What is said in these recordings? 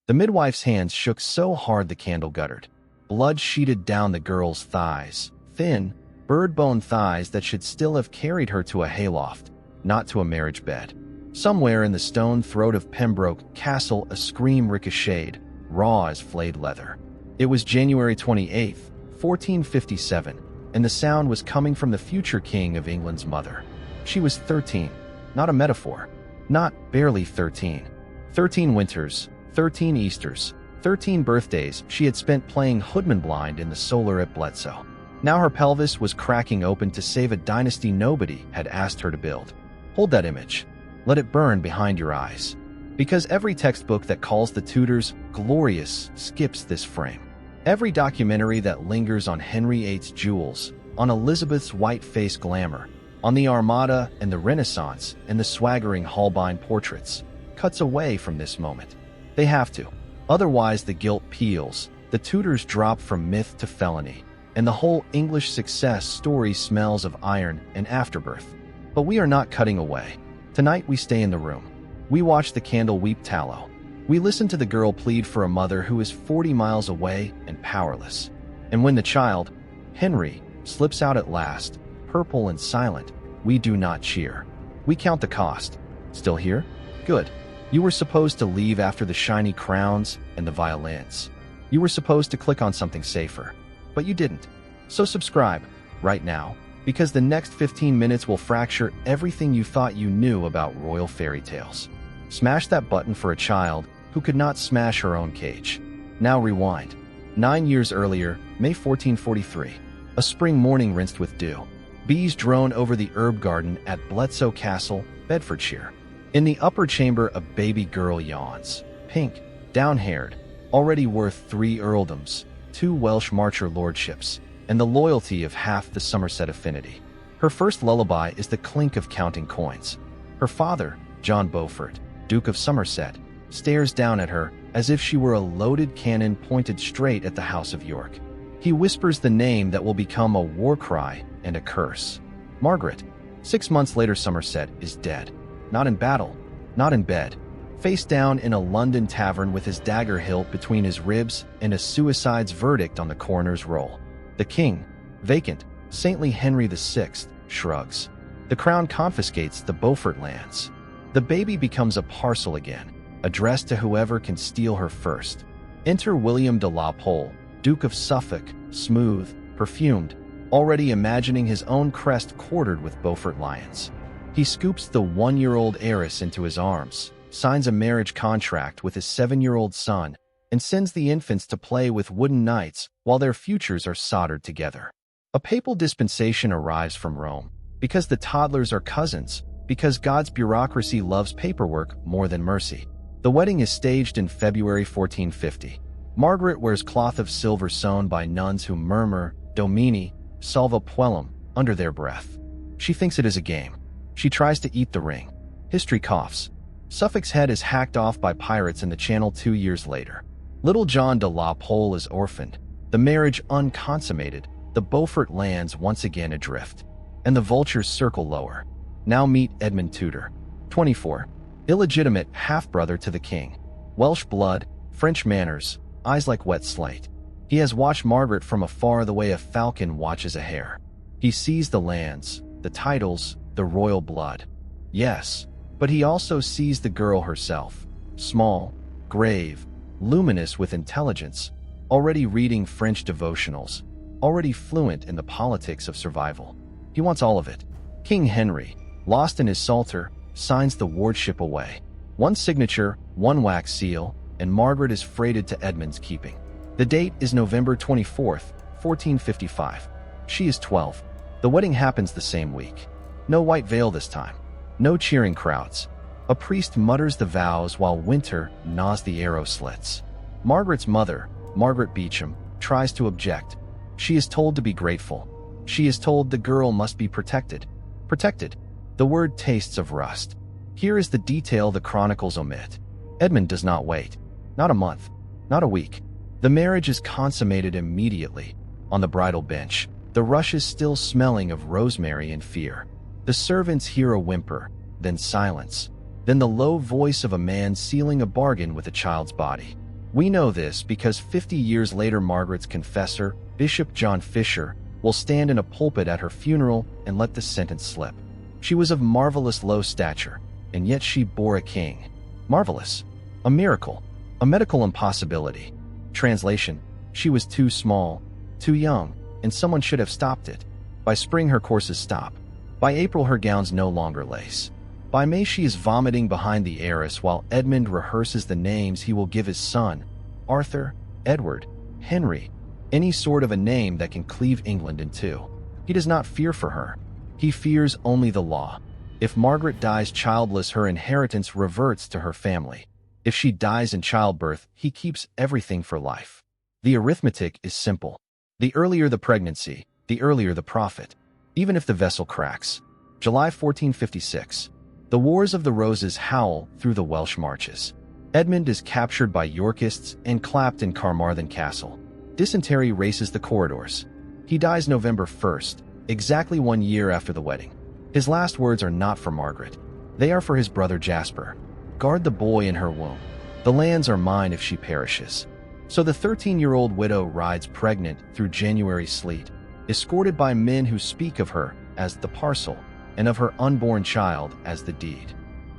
The midwife's hands shook so hard the candle guttered. Blood sheeted down the girl's thighs, thin, bird-bone thighs that should still have carried her to a hayloft, not to a marriage bed. Somewhere in the stone throat of Pembroke Castle a scream ricocheted, raw as flayed leather. It was January 28th, 1457, and the sound was coming from the future king of England's mother. She was 13, not a metaphor, not barely 13. 13 winters, 13 Easters, 13 birthdays she had spent playing hoodman blind in the solar at Bletsoe. Now her pelvis was cracking open to save a dynasty nobody had asked her to build. Hold that image. Let it burn behind your eyes. Because every textbook that calls the Tudors glorious skips this frame. Every documentary that lingers on Henry VIII's jewels, on Elizabeth's white-faced glamour, on the Armada and the Renaissance and the swaggering Holbein portraits, cuts away from this moment. They have to. Otherwise the guilt peels, the Tudors drop from myth to felony, and the whole English success story smells of iron and afterbirth. But we are not cutting away. Tonight we stay in the room. We watch the candle weep tallow. We listen to the girl plead for a mother who is 40 miles away and powerless. And when the child, Henry, slips out at last, purple and silent, we do not cheer. We count the cost. Still here? Good. You were supposed to leave after the shiny crowns and the violins. You were supposed to click on something safer. But you didn't. So subscribe, right now, because the next 15 minutes will fracture everything you thought you knew about royal fairy tales. Smash that button for a child who could not smash her own cage. Now rewind. 9 years earlier, May 1443, a spring morning rinsed with dew. Bees drone over the herb garden at Bletsoe Castle, Bedfordshire. In the upper chamber a baby girl yawns, pink, down-haired, already worth 3 earldoms, 2 Welsh Marcher lordships, and the loyalty of half the Somerset affinity. Her first lullaby is the clink of counting coins. Her father, John Beaufort, Duke of Somerset, stares down at her as if she were a loaded cannon pointed straight at the House of York. He whispers the name that will become a war cry and a curse. Margaret. 6 months later Somerset is dead. Not in battle, not in bed. Face down in a London tavern with his dagger hilt between his ribs and a suicide's verdict on the coroner's roll. The king, vacant, saintly Henry VI, shrugs. The crown confiscates the Beaufort lands. The baby becomes a parcel again, addressed to whoever can steal her first. Enter William de la Pole, Duke of Suffolk, smooth, perfumed, already imagining his own crest quartered with Beaufort lions. He scoops the 1-year-old heiress into his arms, signs a marriage contract with his 7-year-old son, and sends the infants to play with wooden knights while their futures are soldered together. A papal dispensation arrives from Rome, because the toddlers are cousins, because God's bureaucracy loves paperwork more than mercy. The wedding is staged in February 1450. Margaret wears cloth of silver sewn by nuns who murmur, Domini, salva puellum, under their breath. She thinks it is a game. She tries to eat the ring. History coughs. Suffolk's head is hacked off by pirates in the Channel 2 years later. Little John de la Pole is orphaned, the marriage unconsummated, the Beaufort lands once again adrift. And the vultures circle lower. Now meet Edmund Tudor, 24, illegitimate half-brother to the king. Welsh blood, French manners, eyes like wet slate. He has watched Margaret from afar the way a falcon watches a hare. He sees the lands, the titles, the royal blood. Yes, but he also sees the girl herself, small, grave, luminous with intelligence, already reading French devotionals, already fluent in the politics of survival. He wants all of it. King Henry, lost in his psalter, signs the wardship away. One signature, one wax seal, and Margaret is freighted to Edmund's keeping. The date is November 24th, 1455. She is 12. The wedding happens the same week. No white veil this time. No cheering crowds. A priest mutters the vows while Winter gnaws the arrow slits. Margaret's mother, Margaret Beauchamp, tries to object. She is told to be grateful. She is told the girl must be protected. Protected. The word tastes of rust. Here is the detail the chronicles omit. Edmund does not wait. Not a month. Not a week. The marriage is consummated immediately. On the bridal bench, the rush is still smelling of rosemary and fear. The servants hear a whimper, then silence, then the low voice of a man sealing a bargain with a child's body. We know this because 50 years later Margaret's confessor, Bishop John Fisher, will stand in a pulpit at her funeral and let the sentence slip. She was of marvelous low stature, and yet she bore a king. Marvelous. A miracle. A medical impossibility. Translation: she was too small, too young, and someone should have stopped it. By spring her courses stop. By April her gowns no longer lace. By May she is vomiting behind the arras while Edmund rehearses the names he will give his son: Arthur, Edward, Henry, any sort of a name that can cleave England in two. He does not fear for her. He fears only the law. If Margaret dies childless, her inheritance reverts to her family. If she dies in childbirth, he keeps everything for life. The arithmetic is simple. The earlier the pregnancy, the earlier the profit. Even if the vessel cracks. July 1456. The Wars of the Roses howl through the Welsh marches. Edmund is captured by Yorkists and clapped in Carmarthen Castle. Dysentery races the corridors. He dies November 1st, exactly 1 year after the wedding. His last words are not for Margaret. They are for his brother Jasper. Guard the boy in her womb. The lands are mine if she perishes. So the 13-year-old widow rides pregnant through January sleet, escorted by men who speak of her as the parcel and of her unborn child as the deed.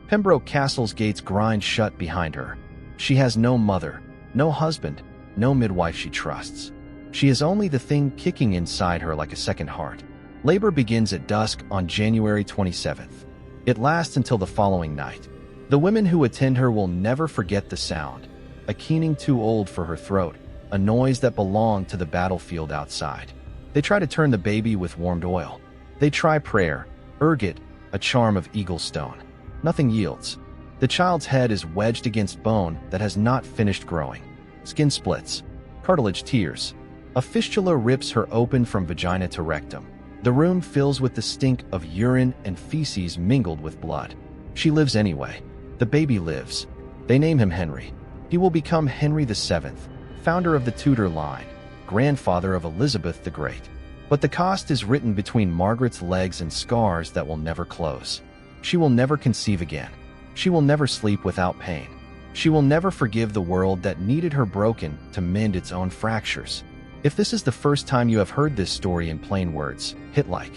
Pembroke Castle's gates grind shut behind her. She has no mother, no husband, no midwife she trusts. She is only the thing kicking inside her like a second heart. Labor begins at dusk on January 27th. It lasts until the following night. The women who attend her will never forget the sound, a keening too old for her throat, a noise that belonged to the battlefield outside. They try to turn the baby with warmed oil. They try prayer, ergot, a charm of eagle stone. Nothing yields. The child's head is wedged against bone that has not finished growing. Skin splits. Cartilage tears. A fistula rips her open from vagina to rectum. The room fills with the stink of urine and feces mingled with blood. She lives anyway. The baby lives. They name him Henry. He will become Henry VII, founder of the Tudor line, grandfather of Elizabeth the Great. But the cost is written between Margaret's legs and scars that will never close. She will never conceive again. She will never sleep without pain. She will never forgive the world that needed her broken to mend its own fractures. If this is the first time you have heard this story in plain words, hit like.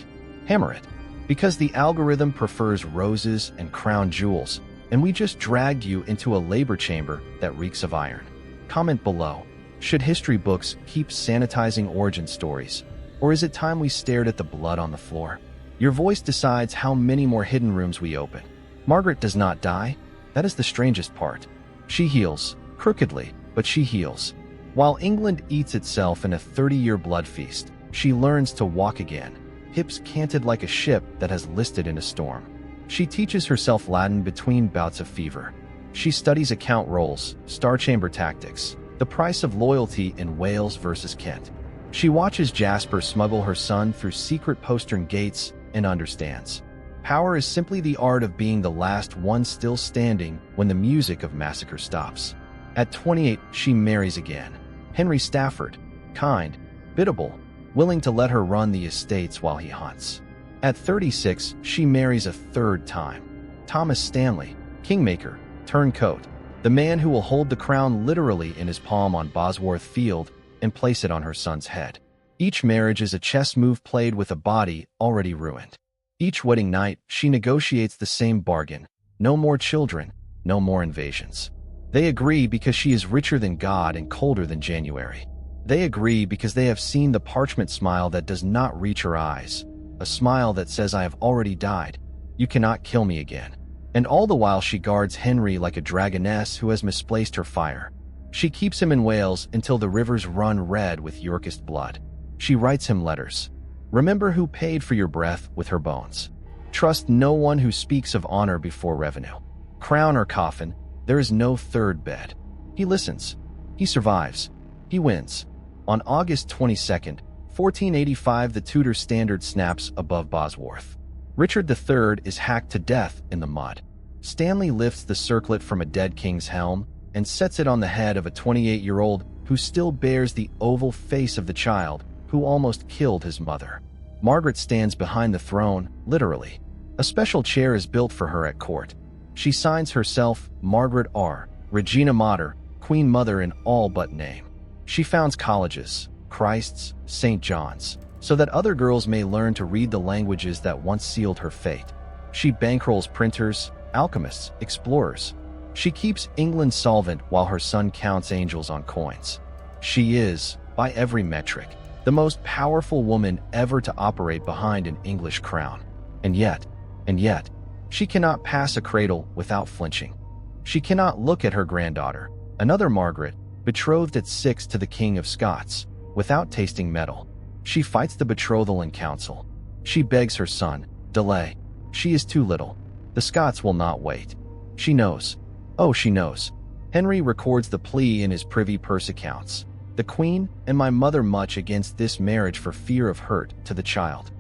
Hammer it. Because the algorithm prefers roses and crown jewels, and we just dragged you into a labor chamber that reeks of iron. Comment below. Should history books keep sanitizing origin stories? Or is it time we stared at the blood on the floor? Your voice decides how many more hidden rooms we open. Margaret does not die. That is the strangest part. She heals, crookedly, but she heals. While England eats itself in a 30-year blood feast, she learns to walk again, hips canted like a ship that has listed in a storm. She teaches herself Latin between bouts of fever. She studies account rolls, star chamber tactics, the price of loyalty in Wales versus Kent. She watches Jasper smuggle her son through secret postern gates and understands. Power is simply the art of being the last one still standing when the music of massacre stops. At 28, she marries again. Henry Stafford, kind, biddable, willing to let her run the estates while he hunts. At 36, she marries a third time. Thomas Stanley, kingmaker, turncoat, the man who will hold the crown literally in his palm on Bosworth Field and place it on her son's head. Each marriage is a chess move played with a body already ruined. Each wedding night, she negotiates the same bargain. No more children, no more invasions. They agree because she is richer than God and colder than January. They agree because they have seen the parchment smile that does not reach her eyes. A smile that says, I have already died. You cannot kill me again. And all the while she guards Henry like a dragoness who has misplaced her fire. She keeps him in Wales until the rivers run red with Yorkist blood. She writes him letters. Remember who paid for your breath with her bones. Trust no one who speaks of honor before revenue. Crown or coffin, there is no third bed. He listens. He survives. He wins. On August 22nd, 1485, the Tudor standard snaps above Bosworth. Richard III is hacked to death in the mud. Stanley lifts the circlet from a dead king's helm and sets it on the head of a 28-year-old who still bears the oval face of the child who almost killed his mother. Margaret stands behind the throne, literally. A special chair is built for her at court. She signs herself Margaret R., Regina Mater, Queen Mother in all but name. She founds colleges, Christ's, St. John's, so that other girls may learn to read the languages that once sealed her fate. She bankrolls printers, alchemists, explorers. She keeps England solvent while her son counts angels on coins. She is, by every metric, the most powerful woman ever to operate behind an English crown. And yet, she cannot pass a cradle without flinching. She cannot look at her granddaughter, another Margaret, betrothed at 6 to the King of Scots, without tasting metal. She fights the betrothal in council. She begs her son, delay. She is too little. The Scots will not wait. She knows. Oh, she knows. Henry records the plea in his privy purse accounts. The Queen and my mother much against this marriage for fear of hurt to the child.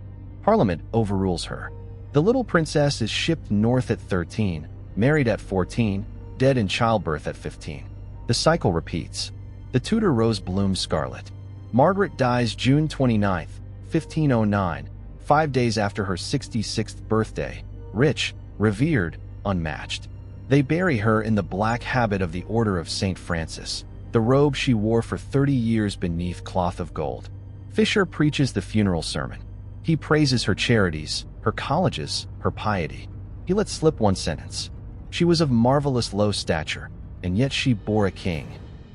Parliament overrules her. The little princess is shipped north at 13, married at 14, dead in childbirth at 15. The cycle repeats. The Tudor rose blooms scarlet. Margaret dies June 29, 1509, 5 days after her 66th birthday, rich, revered, unmatched. They bury her in the black habit of the Order of St. Francis, the robe she wore for 30 years beneath cloth of gold. Fisher preaches the funeral sermon. He praises her charities, her colleges, her piety. He lets slip one sentence. She was of marvelous low stature, and yet she bore a king.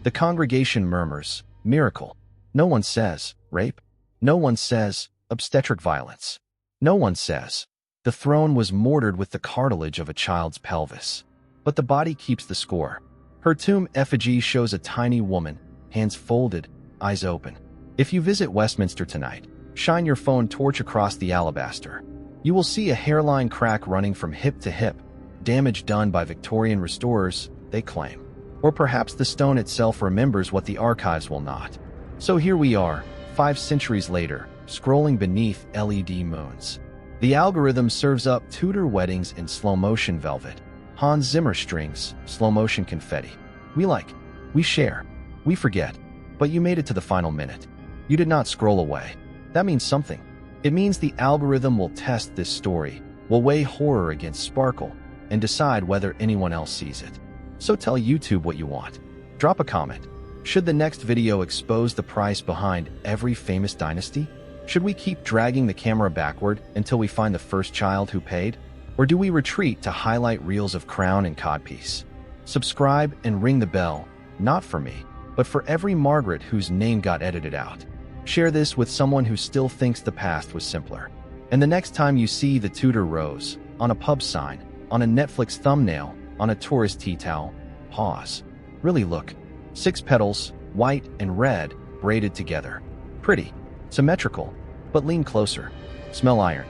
The congregation murmurs, miracle. No one says, rape. No one says, obstetric violence. No one says, the throne was mortared with the cartilage of a child's pelvis. But the body keeps the score. Her tomb effigy shows a tiny woman, hands folded, eyes open. If you visit Westminster tonight, shine your phone torch across the alabaster. You will see a hairline crack running from hip to hip, damage done by Victorian restorers, they claim. Or perhaps the stone itself remembers what the archives will not. So here we are, 5 centuries later, scrolling beneath LED moons. The algorithm serves up Tudor weddings in slow-motion velvet, Hans Zimmer strings, slow-motion confetti. We like, we share, we forget. But you made it to the final minute. You did not scroll away. That means something. It means the algorithm will test this story, will weigh horror against sparkle, and decide whether anyone else sees it. So tell YouTube what you want. Drop a comment. Should the next video expose the price behind every famous dynasty? Should we keep dragging the camera backward until we find the first child who paid? Or do we retreat to highlight reels of crown and codpiece? Subscribe and ring the bell, not for me, but for every Margaret whose name got edited out. Share this with someone who still thinks the past was simpler. And the next time you see the Tudor rose, on a pub sign, on a Netflix thumbnail, on a tourist tea towel, pause. Really look. 6 petals, white and red, braided together. Pretty. Symmetrical. But lean closer. Smell iron.